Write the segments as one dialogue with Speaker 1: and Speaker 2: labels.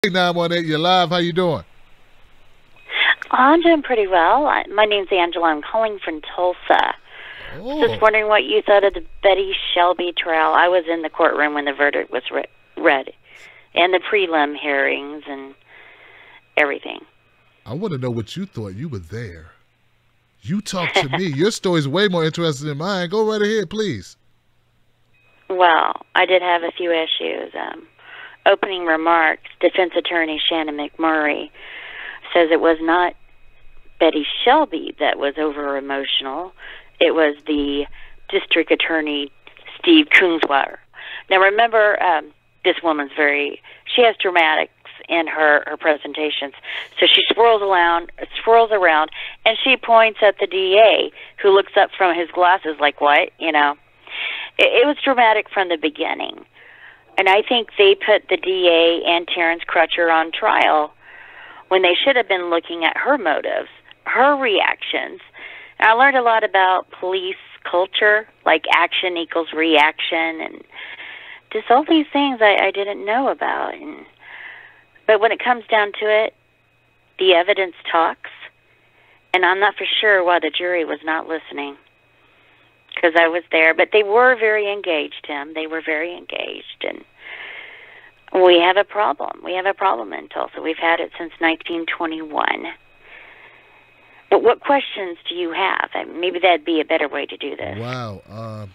Speaker 1: 918, you're live. How you doing?
Speaker 2: I'm doing pretty well. My name's Angela. I'm calling from Tulsa.
Speaker 1: Oh.
Speaker 2: Just wondering what you thought of the Betty Shelby trial. I was in the courtroom when the verdict was read, and the prelim hearings and everything.
Speaker 1: I want to know what you thought. You were there. You talk to me. Your story's way more interesting than mine. Go right ahead, please.
Speaker 2: Well, I did have a few issues. Opening remarks, defense attorney Shannon McMurray says it was not Betty Shelby that was over-emotional. It was the district attorney, Steve Kunzweiler. Now, remember, this woman's she has dramatics in her presentations. So she swirls around, and she points at the DA, who looks up from his glasses like, what? You know? It was dramatic from the beginning. And I think they put the DA and Terence Crutcher on trial when they should have been looking at her motives, her reactions. And I learned a lot about police culture, like action equals reaction, and just all these things I didn't know about. But when it comes down to it, the evidence talks, and I'm not for sure why the jury was not listening, because I was there. But they were very engaged, Tim. They were very engaged, and we have a problem. We have a problem in Tulsa. We've had it since 1921. But what questions do you have? Maybe that'd be a better way to do this.
Speaker 1: Wow.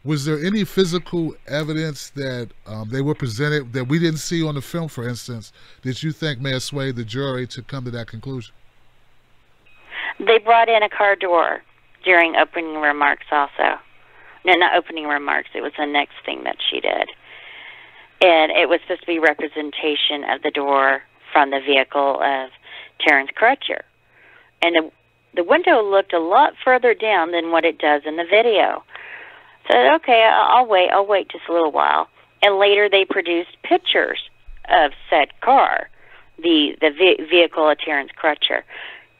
Speaker 1: Was there any physical evidence that they were presented that we didn't see on the film, for instance, that you think may have swayed the jury to come to that conclusion?
Speaker 2: They brought in a car door during opening remarks also. No, not opening remarks. It was the next thing that she did. And it was supposed to be representation of the door from the vehicle of Terence Crutcher. And the window looked a lot further down than what it does in the video. So, okay, I'll wait just a little while. And later they produced pictures of said car, the vehicle of Terence Crutcher.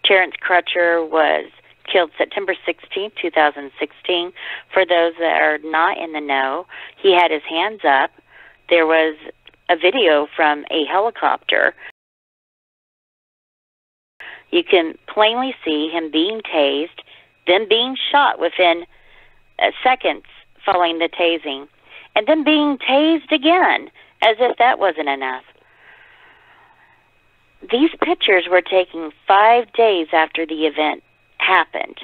Speaker 2: Terence Crutcher was killed September 16, 2016. For those that are not in the know, he had his hands up. There was a video from a helicopter. You can plainly see him being tased, then being shot within seconds following the tasing, and then being tased again, as if that wasn't enough. These pictures were taken 5 days after the event happened.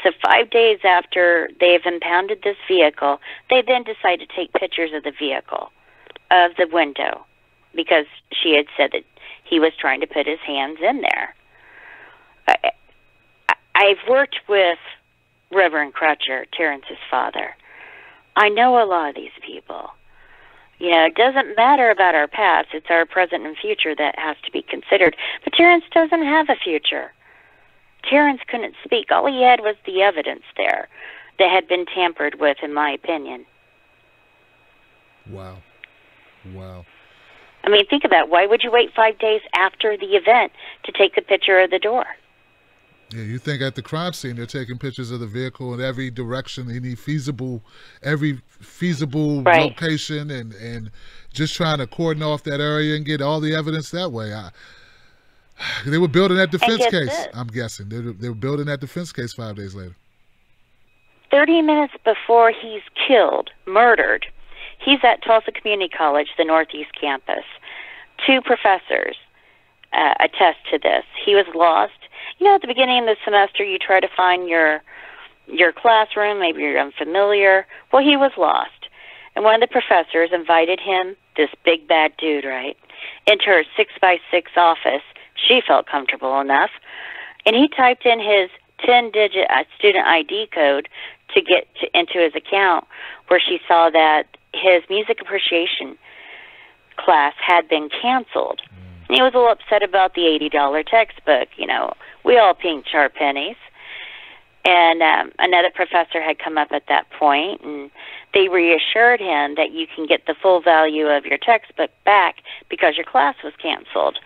Speaker 2: So 5 days after they've impounded this vehicle, they then decide to take pictures of the vehicle, of the window, because she had said that he was trying to put his hands in there. I've worked with Reverend Crutcher, Terence's father. I know a lot of these people. You know, it doesn't matter about our past. It's our present and future that has to be considered. But Terence doesn't have a future. Terence couldn't speak. All he had was the evidence there that had been tampered with, in my opinion.
Speaker 1: Wow.
Speaker 2: I mean, think about it. Why would you wait 5 days after the event to take the picture of the door?
Speaker 1: Yeah, you think at the crime scene they're taking pictures of the vehicle in every direction, every feasible
Speaker 2: right.
Speaker 1: location, and just trying to cordon off that area and get all the evidence that way. They were building that defense case. I'm guessing they were building that defense case 5 days later.
Speaker 2: 30 minutes before he's killed, murdered, he's at Tulsa Community College, the Northeast campus. 2 professors attest to this. He was lost. You know, at the beginning of the semester, you try to find your classroom. Maybe you're unfamiliar. Well, he was lost. And one of the professors invited him, this big bad dude, right, into her 6x6 office. She felt comfortable enough. And he typed in his 10-digit student ID code to get into his account, where she saw that his music appreciation class had been canceled. And he was a little upset about the $80 textbook. You know, we all pinch our pennies. And another professor had come up at that point, and they reassured him that you can get the full value of your textbook back because your class was canceled.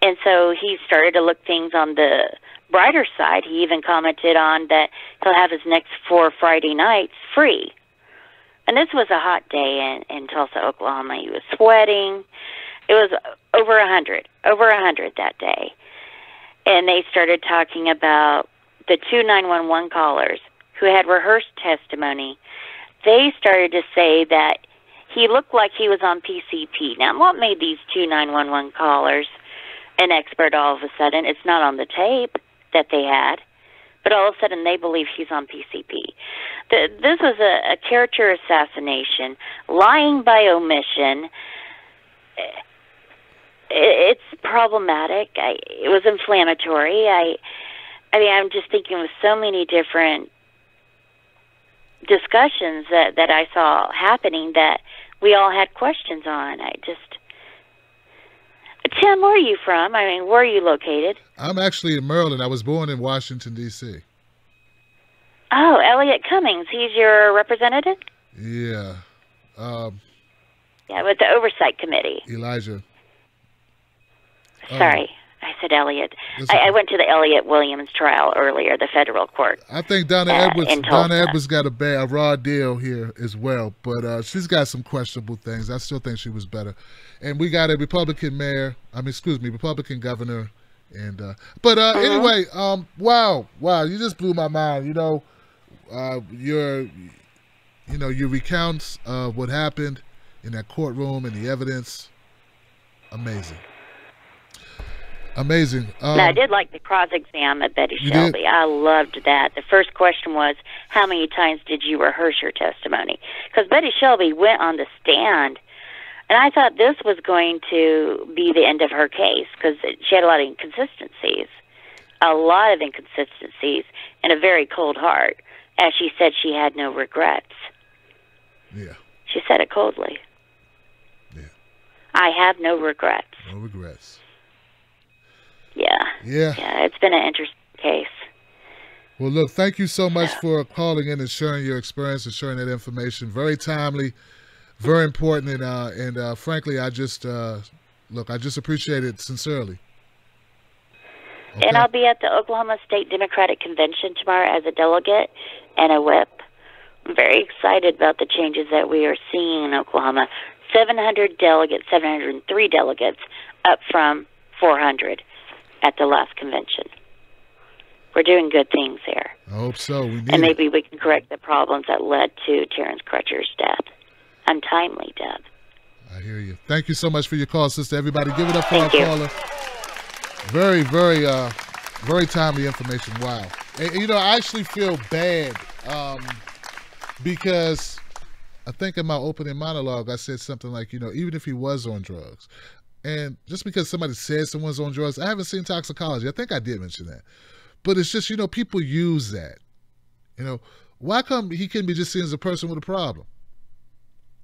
Speaker 2: And so he started to look things on the brighter side. He even commented on that he'll have his next 4 Friday nights free. And this was a hot day in Tulsa, Oklahoma. He was sweating. It was over 100 that day. And they started talking about the two 911 callers who had rehearsed testimony. They started to say that he looked like he was on PCP. Now, what made these two 911 callers an expert all of a sudden? It's not on the tape that they had, but all of a sudden they believe he's on PCP. This was a character assassination, lying by omission. It's problematic. It was inflammatory. I mean, I'm just thinking of so many different discussions that I saw happening that we all had questions on. Tim, where are you from? I mean, where are you located?
Speaker 1: I'm actually in Maryland. I was born in Washington, D.C.
Speaker 2: Oh, Elliot Cummings. He's your representative?
Speaker 1: Yeah.
Speaker 2: Yeah, with the Oversight Committee.
Speaker 1: Elijah.
Speaker 2: Sorry, I said Elliot. I went to the Elliot Williams trial earlier, the federal court.
Speaker 1: I think Donna Edwards got a raw deal here as well, but she's got some questionable things. I still think she was better. And we got a Republican Republican governor. And anyway, wow, you just blew my mind. Your recounts of what happened in that courtroom and the evidence, amazing.
Speaker 2: Now, I did like the cross-exam of Betty Shelby. I loved that. The first question was, how many times did you rehearse your testimony? Because Betty Shelby went on the stand, and I thought this was going to be the end of her case because she had a lot of inconsistencies. And a very cold heart. As she said, she had no regrets.
Speaker 1: Yeah.
Speaker 2: She said it coldly.
Speaker 1: Yeah.
Speaker 2: I have no regrets.
Speaker 1: No regrets.
Speaker 2: Yeah, it's been an interesting case.
Speaker 1: Well, look, thank you so much for calling in and sharing your experience and sharing that information. Very timely, very important, and frankly, I just appreciate it sincerely. Okay?
Speaker 2: And I'll be at the Oklahoma State Democratic Convention tomorrow as a delegate and a whip. I'm very excited about the changes that we are seeing in Oklahoma. 703 delegates, up from 400 at the last convention. We're doing good things there.
Speaker 1: I hope so.
Speaker 2: And maybe we can correct the problems that led to Terence Crutcher's death. Untimely death.
Speaker 1: I hear you. Thank you so much for your call, sister. Everybody, give it up for our caller. Very, very, very timely information. Wow. And, I actually feel bad because I think in my opening monologue, I said something like, even if he was on drugs, and just because somebody says someone's on drugs, I haven't seen toxicology. I think I did mention that. But it's just, people use that. Why come he can't be just seen as a person with a problem?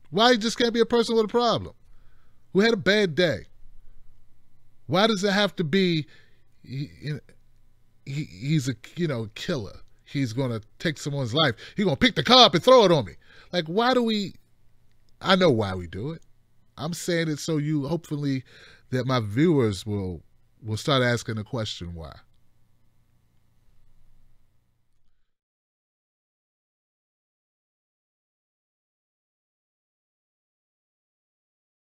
Speaker 1: Why he just can't be a person with a problem who had a bad day? Why does it have to be he's a killer? He's going to take someone's life. He's going to pick the car up and throw it on me. Like, why do we... I know why we do it. I'm saying it so hopefully that my viewers will start asking the question why.